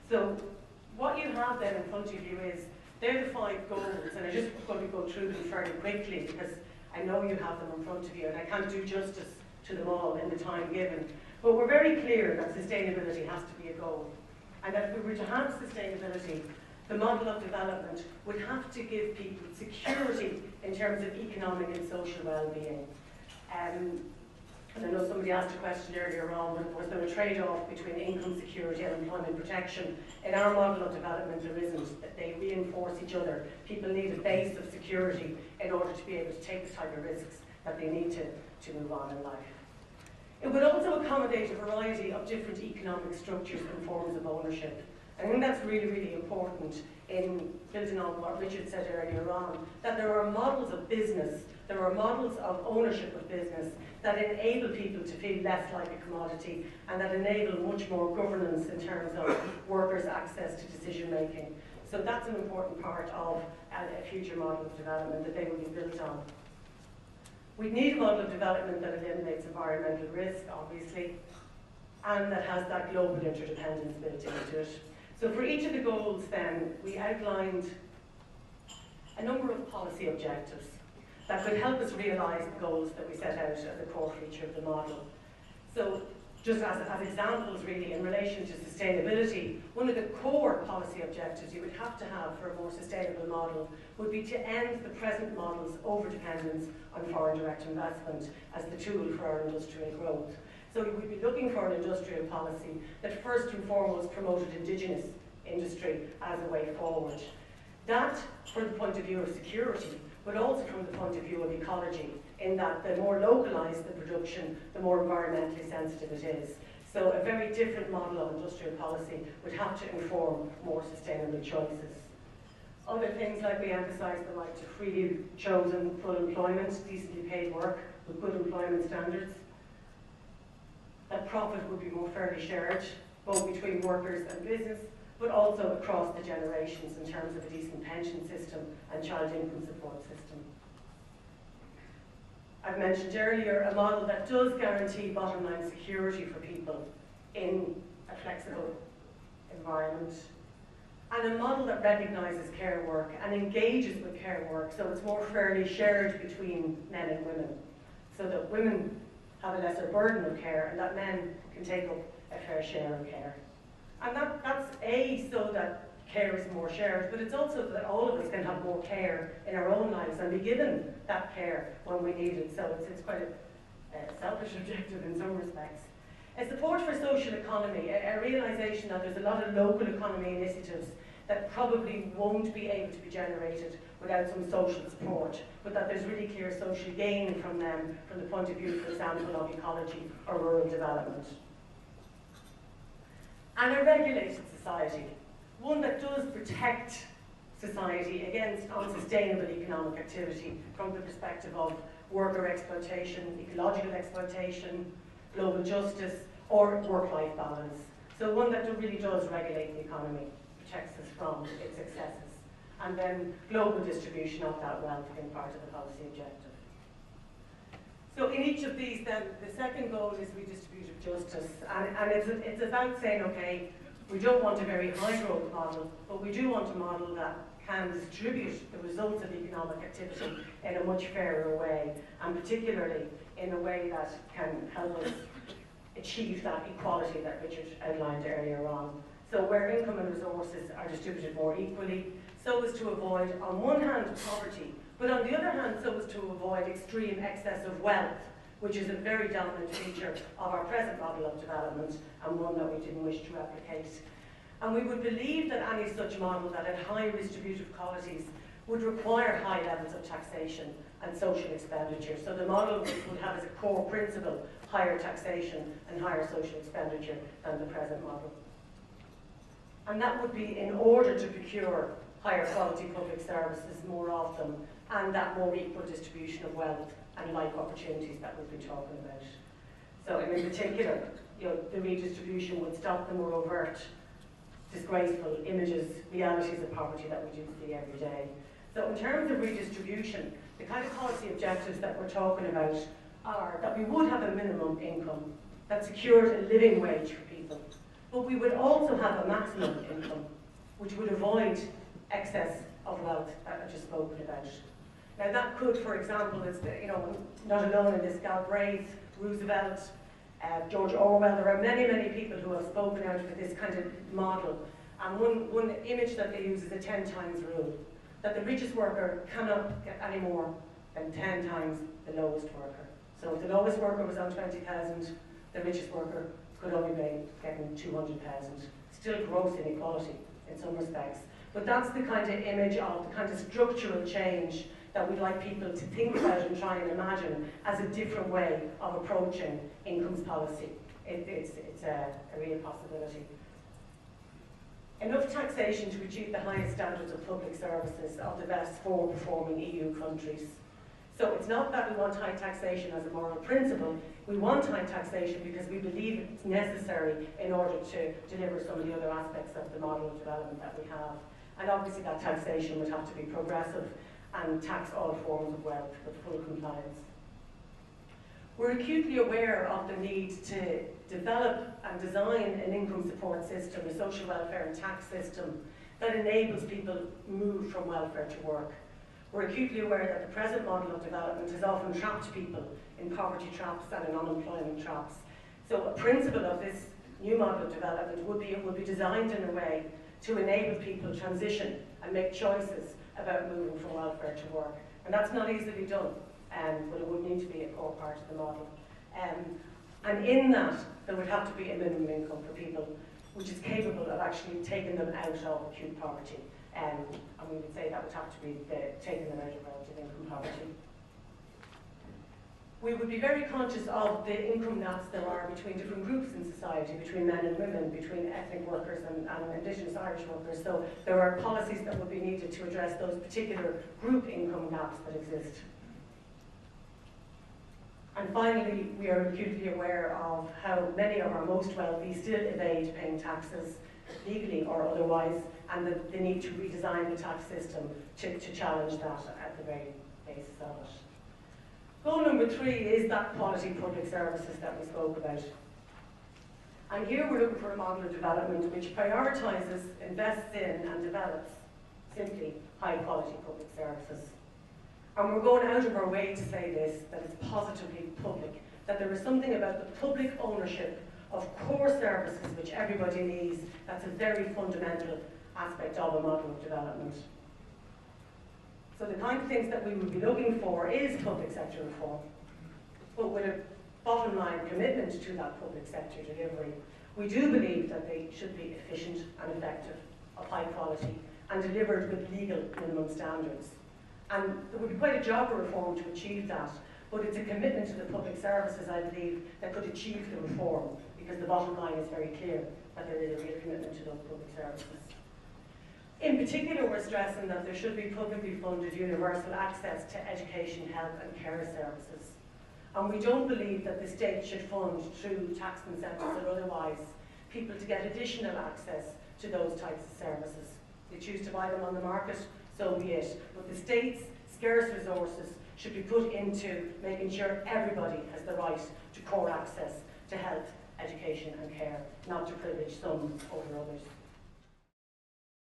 So what you have then in front of you is, they're the 5 goals, and I'm just going to go through them fairly quickly because I know you have them in front of you and I can't do justice to them all in the time given. But we're very clear that sustainability has to be a goal, and that if we were to have sustainability, the model of development would have to give people security in terms of economic and social well-being. And I know somebody asked a question earlier on, was there a trade-off between income security and employment protection? In our model of development, there isn't. That they reinforce each other. People need a base of security in order to be able to take the type of risks that they need to move on in life. It would also accommodate a variety of different economic structures and forms of ownership. I think that's really, really important in building on what Richard said earlier on, that there are models of business, there are models of ownership of business that enable people to feel less like a commodity and that enable much more governance in terms of workers' access to decision making. So that's an important part of a future model of development that they will be built on. We need a model of development that eliminates environmental risk, obviously, and that has that global interdependence built into it. So for each of the goals then, we outlined a number of policy objectives that could help us realise the goals that we set out as a core feature of the model. So just as examples really in relation to sustainability, one of the core policy objectives you would have to have for a more sustainable model would be to end the present model's overdependence on foreign direct investment as the tool for our industrial growth. So we would be looking for an industrial policy that first and foremost promoted indigenous industry as a way forward. That from the point of view of security, but also from the point of view of ecology, in that the more localised the production, the more environmentally sensitive it is. So a very different model of industrial policy would have to inform more sustainable choices. Other things like we emphasise the right to freely chosen full employment, decently paid work with good employment standards. That profit would be more fairly shared, both between workers and business, but also across the generations in terms of a decent pension system and child income support system. I've mentioned earlier a model that does guarantee bottom line security for people in a flexible environment, and a model that recognises care work and engages with care work so it's more fairly shared between men and women, so that women have a lesser burden of care and that men can take up a fair share of care. And that's so that care is more shared, but it's also that all of us can have more care in our own lives and be given that care when we need it. So it's quite a selfish objective in some respects. A support for social economy, a realisation that there's a lot of local economy initiatives that probably won't be able to be generated without some social support, but that there's really clear social gain from them from the point of view, for example, of ecology or rural development. And a regulated society, one that does protect society against unsustainable economic activity from the perspective of worker exploitation, ecological exploitation, global justice, or work-life balance. So one that really does regulate the economy, protects us from its excesses, and then global distribution of that wealth being part of the policy objective. So in each of these then, the second goal is redistributive justice, and it's about saying, okay, we don't want a very high growth model, but we do want a model that can distribute the results of economic activity in a much fairer way, and particularly in a way that can help us achieve that equality that Richard outlined earlier on. So where income and resources are distributed more equally, so as to avoid, on one hand, poverty, but on the other hand, so as to avoid extreme excess of wealth, which is a very dominant feature of our present model of development, and one that we didn't wish to replicate. And we would believe that any such model that had high redistributive qualities would require high levels of taxation and social expenditure. So the model would have as a core principle higher taxation and higher social expenditure than the present model. And that would be in order to procure higher quality public services more often, and that more equal distribution of wealth and life opportunities that we've been talking about. So in particular, the redistribution would stop the more overt, disgraceful images, realities of poverty that we do see every day. So in terms of redistribution, the kind of policy objectives that we're talking about are that we would have a minimum income that secures a living wage for people, But we would also have a maximum income, which would avoid excess of wealth that I've just spoken about. Now that could, for example, is not alone in this, Galbraith, Roosevelt, George Orwell. There are many, many people who have spoken out for this kind of model. And one image that they use is a 10 times rule, that the richest worker cannot get any more than 10 times the lowest worker. So if the lowest worker was on 20,000, the richest worker could only be getting 200,000. Still gross inequality in some respects. But that's the kind of image of the kind of structural change that we'd like people to think about and try and imagine as a different way of approaching incomes policy. It's a real possibility. Enough taxation to achieve the highest standards of public services of the best 4 performing EU countries. So it's not that we want high taxation as a moral principle. We want high taxation because we believe it's necessary in order to deliver some of the other aspects of the model of development that we have. And obviously that taxation would have to be progressive and tax all forms of wealth with full compliance. We're acutely aware of the need to develop and design an income support system, a social welfare and tax system that enables people to move from welfare to work. We're acutely aware that the present model of development has often trapped people in poverty traps and in unemployment traps. So a principle of this new model of development would be designed in a way to enable people to transition and make choices about moving from welfare to work. And that's not easily done, but it would need to be a core part of the model. And in that, there would have to be a minimum income for people which is capable of actually taking them out of acute poverty. And we would say that would have to be taking them out of relative income poverty. We would be very conscious of the income gaps there are between different groups in society, between men and women, between ethnic workers and Indigenous Irish workers. So there are policies that would be needed to address those particular group income gaps that exist. And finally, we are acutely aware of how many of our most wealthy still evade paying taxes, legally or otherwise, and the need to redesign the tax system to challenge that at the very basis of it. Goal number 3 is that quality public services that we spoke about. And here we're looking for a model of development which prioritises, invests in and develops simply high quality public services. And we're going out of our way to say this, that it's positively public, that there is something about the public ownership of core services which everybody needs that's a very fundamental aspect of a model of development. So the kind of things that we would be looking for is public sector reform, but with a bottom line commitment to that public sector delivery. We do believe that they should be efficient and effective, of high quality, and delivered with legal minimum standards. And there would be quite a job of reform to achieve that, but it's a commitment to the public services, I believe, that could achieve the reform, because the bottom line is very clear that there is a real commitment to those public services. In particular, we're stressing that there should be publicly funded universal access to education, health and care services. And we don't believe that the state should fund, through tax incentives or otherwise, people to get additional access to those types of services. They choose to buy them on the market, so be it. But the state's scarce resources should be put into making sure everybody has the right to core access to health, education and care, not to privilege some over others.